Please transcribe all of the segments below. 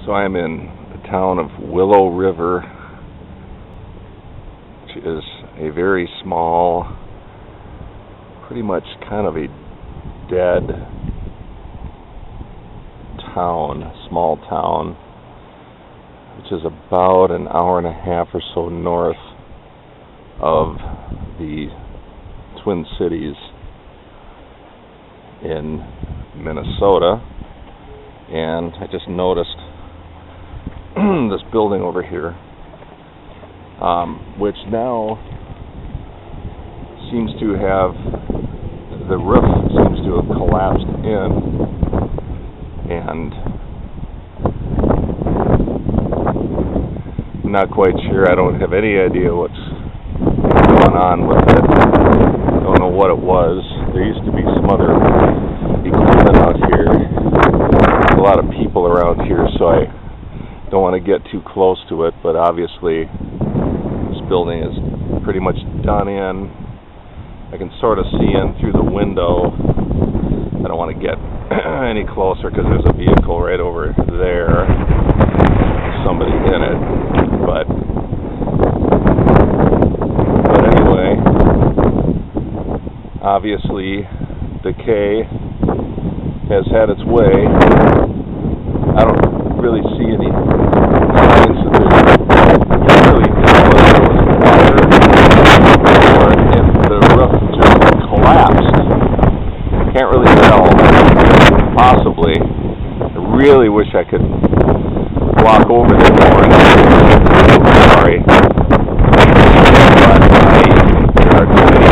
So I'm in the town of Willow River, which is a very small, pretty much kind of a dead town, small town, which is about an hour and a half or so north of the Twin Cities in Minnesota. And I just noticed this building over here, which now seems to have, the roof seems to have collapsed in, and I'm not quite sure. I don't have any idea what's going on with it. I don't know what it was. There used to be some other equipment out here. A lot of people around here, so I don't want to get too close to it, but obviously this building is pretty much done in. I can sort of see in through the window. I don't want to get any closer because there's a vehicle right over there. Somebody in it, but anyway, obviously decay has had its way. I don't really see any signs that I can't really tell if there was water or if the roof just collapsed. Can't really tell. Possibly. I really wish I could walk over there more. Sorry. But there are too many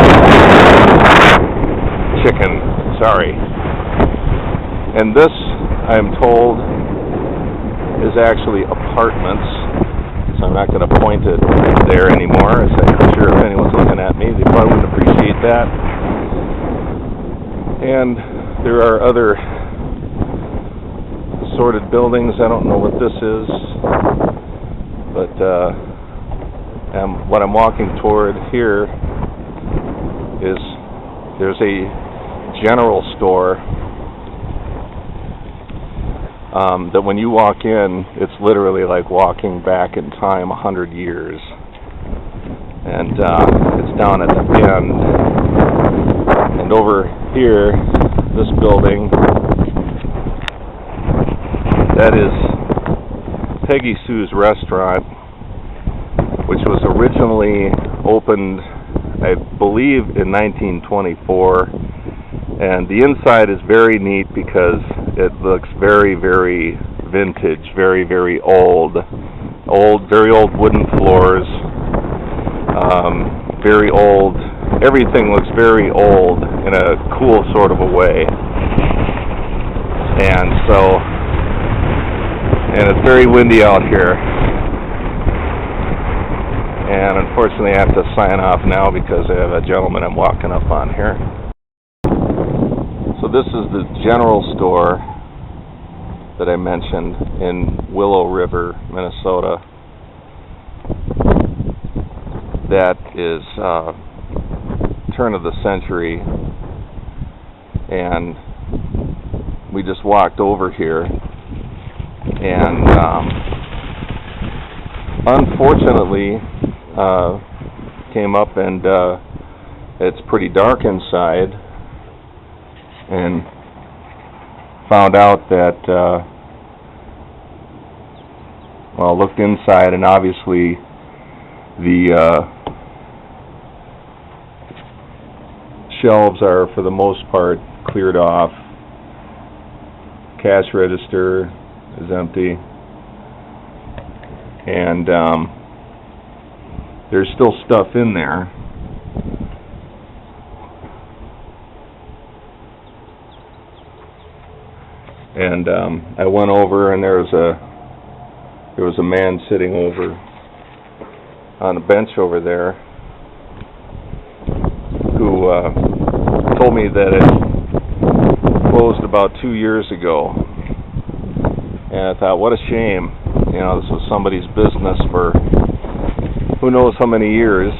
chicken. Sorry. And this, I'm told, is actually apartments, so I'm not going to point it there anymore, as I'm sure if anyone's looking at me, they probably wouldn't appreciate that. And there are other assorted buildings. I don't know what this is, but what I'm walking toward here is there's a general store that when you walk in, it's literally like walking back in time 100 years. And it's down at the end. And over here, this building, that is Peggy Sue's restaurant, which was originally opened, I believe, in 1924. And the inside is very neat because it looks very, very vintage, very, very old, very old wooden floors, very old. Everything looks very old in a cool sort of a way. And it's very windy out here. And unfortunately I have to sign off now because I have a gentleman I'm walking up on here. So this is the general store that I mentioned in Willow River, Minnesota. That is turn of the century, and we just walked over here, and unfortunately came up and it's pretty dark inside, and found out that looked inside, and obviously the shelves are for the most part cleared off. Cash register is empty, and there's still stuff in there. And I went over, and there was a man sitting over on a bench over there who told me that it closed about 2 years ago. And I thought, what a shame. You know, this was somebody's business for who knows how many years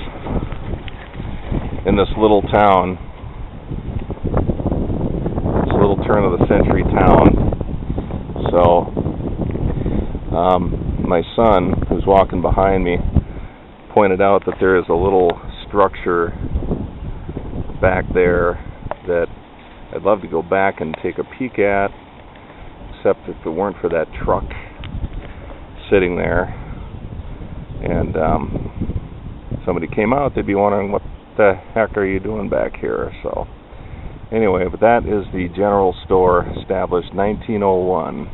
in this little town, this little turn of the century town. So My son, who's walking behind me, pointed out that there is a little structure back there that I'd love to go back and take a peek at, except if it weren't for that truck sitting there and somebody came out, they'd be wondering, what the heck are you doing back here? So anyway, but that is the general store, established 1901,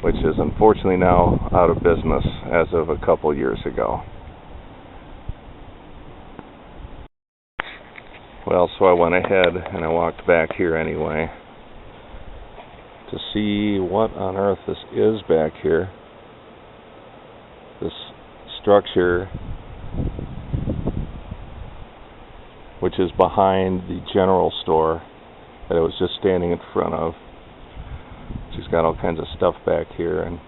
which is unfortunately now out of business as of a couple years ago. Well, so I went ahead and I walked back here anyway to see what on earth this is back here. This structure, which is behind the general store that I was just standing in front of. She's got all kinds of stuff back here and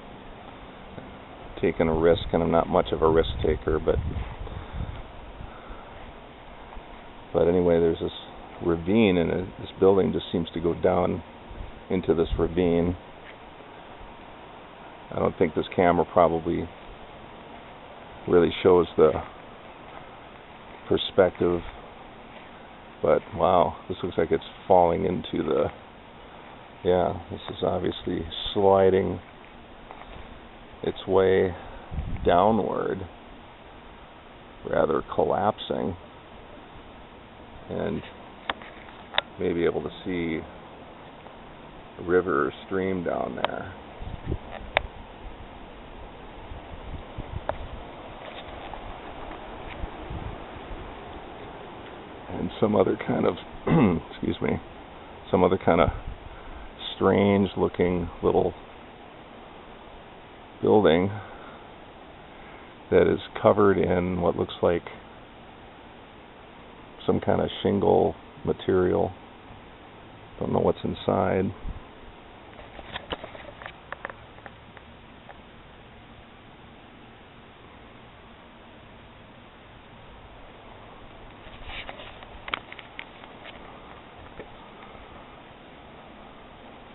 taking a risk, and I'm not much of a risk taker, but anyway, there's this ravine, and this building just seems to go down into this ravine. I don't think this camera probably really shows the perspective, but wow, this looks like it's falling into the, yeah, this is obviously sliding its way downward, rather collapsing, and may be able to see a river or stream down there. And some other kind of, excuse me, some other kind of strange looking little building that is covered in what looks like some kind of shingle material. Don't know what's inside.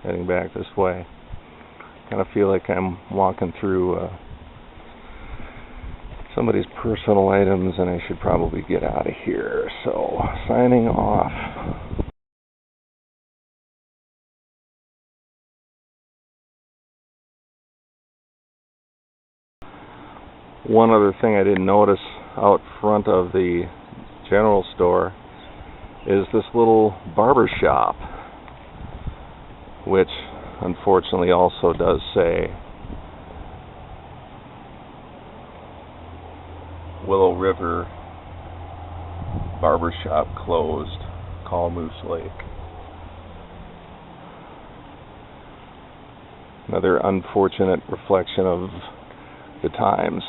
Heading back this way. Kind of feel like I'm walking through somebody's personal items, and I should probably get out of here. So, signing off. One other thing I didn't notice out front of the general store is this little barber shop, which unfortunately also does say Willow River barbershop closed, call Moose Lake. Another unfortunate reflection of the times.